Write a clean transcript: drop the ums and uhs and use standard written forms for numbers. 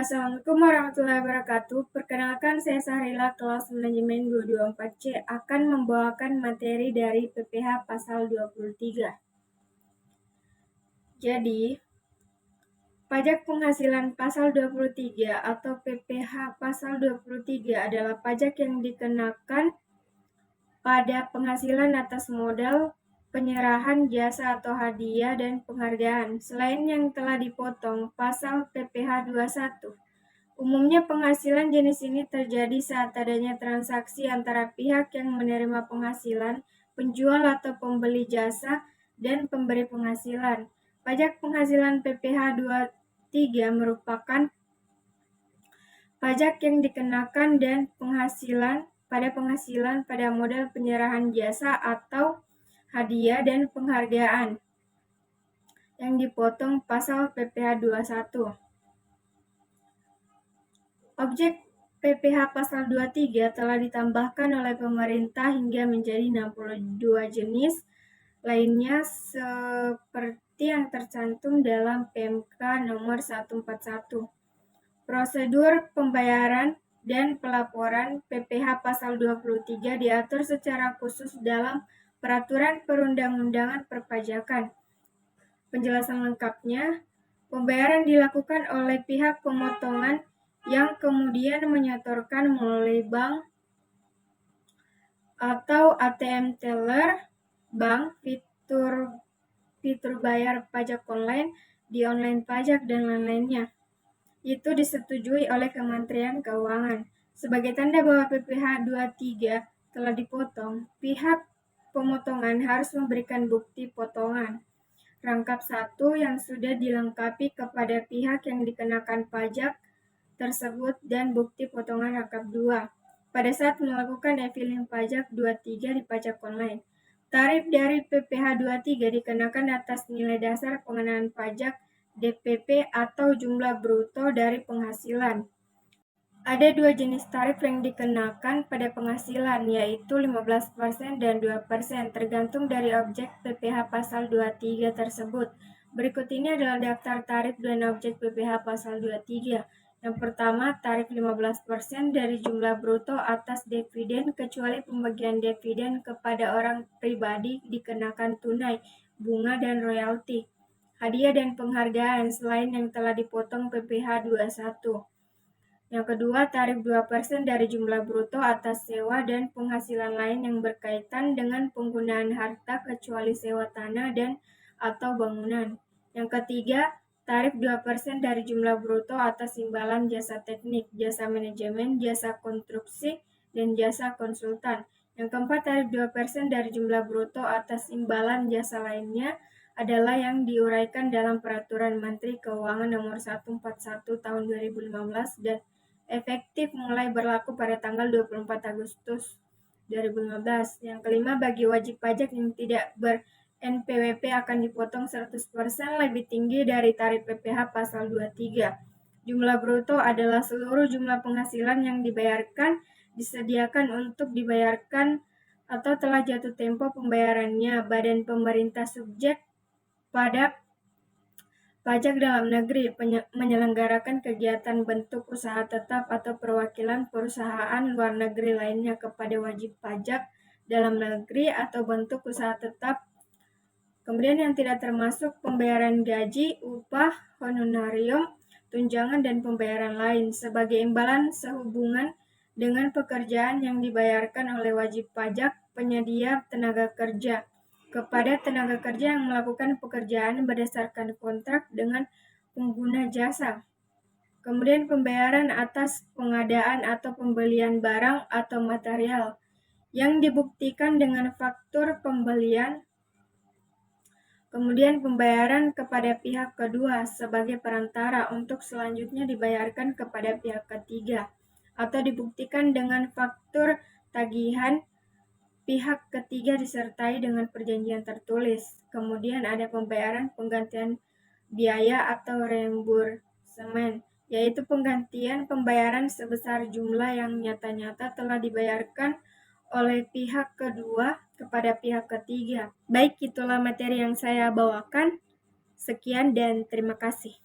Assalamualaikum warahmatullahi wabarakatuh. Perkenalkan, saya Sahrila, kelas manajemen 224C akan membawakan materi dari PPh pasal 23. Jadi, pajak penghasilan pasal 23 atau PPh pasal 23 adalah pajak yang dikenakan pada penghasilan atas modal, penyerahan jasa atau hadiah, dan penghargaan, selain yang telah dipotong pasal PPh 21. Umumnya penghasilan jenis ini terjadi saat adanya transaksi antara pihak yang menerima penghasilan, penjual atau pembeli jasa, dan pemberi penghasilan. Pajak penghasilan PPh 23 merupakan pajak yang dikenakan dan penghasilan pada modal penyerahan jasa atau hadiah dan penghargaan yang dipotong pasal PPh 21. Objek PPh pasal 23 telah ditambahkan oleh pemerintah hingga menjadi 62 jenis lainnya seperti yang tercantum dalam PMK nomor 141. Prosedur pembayaran dan pelaporan PPh pasal 23 diatur secara khusus dalam Peraturan Perundang-undangan Perpajakan. Penjelasan lengkapnya, pembayaran dilakukan oleh pihak pemotongan yang kemudian menyetorkan melalui bank atau ATM teller bank, fitur bayar pajak online, di online pajak, dan lain-lainnya. Itu disetujui oleh Kementerian Keuangan. Sebagai tanda bahwa PPh 23 telah dipotong, pihak pemotongan harus memberikan bukti potongan rangkap 1 yang sudah dilengkapi kepada pihak yang dikenakan pajak tersebut dan bukti potongan rangkap 2 pada saat melakukan e-filing pajak 23 di pajak online. Tarif dari PPh 23 dikenakan atas nilai dasar pengenaan pajak DPP atau jumlah bruto dari penghasilan. Ada 2 jenis tarif yang dikenakan pada penghasilan, yaitu 15% dan 2%, tergantung dari objek PPh pasal 23 tersebut. Berikut ini adalah daftar tarif dan objek PPh pasal 23. Yang pertama, tarif 15% dari jumlah bruto atas dividen kecuali pembagian dividen kepada orang pribadi dikenakan tunai, bunga, dan royalti, hadiah dan penghargaan selain yang telah dipotong PPh 21. Yang kedua, tarif 2% dari jumlah bruto atas sewa dan penghasilan lain yang berkaitan dengan penggunaan harta kecuali sewa tanah dan atau bangunan. Yang ketiga, tarif 2% dari jumlah bruto atas imbalan jasa teknik, jasa manajemen, jasa konstruksi, dan jasa konsultan. Yang keempat, tarif 2% dari jumlah bruto atas imbalan jasa lainnya adalah yang diuraikan dalam Peraturan Menteri Keuangan Nomor 141 Tahun 2015 dan efektif mulai berlaku pada tanggal 24 Agustus 2015. Yang kelima, bagi wajib pajak yang tidak ber-NPWP akan dipotong 100% lebih tinggi dari tarif PPh pasal 23. Jumlah bruto adalah seluruh jumlah penghasilan yang dibayarkan, disediakan untuk dibayarkan, atau telah jatuh tempo pembayarannya badan pemerintah subjek pada pajak dalam negeri menyelenggarakan kegiatan bentuk usaha tetap atau perwakilan perusahaan luar negeri lainnya kepada wajib pajak dalam negeri atau bentuk usaha tetap. Kemudian yang tidak termasuk pembayaran gaji, upah, honorarium, tunjangan, dan pembayaran lain sebagai imbalan sehubungan dengan pekerjaan yang dibayarkan oleh wajib pajak penyedia tenaga kerja kepada tenaga kerja yang melakukan pekerjaan berdasarkan kontrak dengan pengguna jasa. Kemudian pembayaran atas pengadaan atau pembelian barang atau material yang dibuktikan dengan faktur pembelian. Kemudian pembayaran kepada pihak kedua sebagai perantara untuk selanjutnya dibayarkan kepada pihak ketiga atau dibuktikan dengan faktur tagihan pihak ketiga disertai dengan perjanjian tertulis. Kemudian ada pembayaran penggantian biaya atau reimbursement, yaitu penggantian pembayaran sebesar jumlah yang nyata-nyata telah dibayarkan oleh pihak kedua kepada pihak ketiga. Baik, itulah materi yang saya bawakan. Sekian dan terima kasih.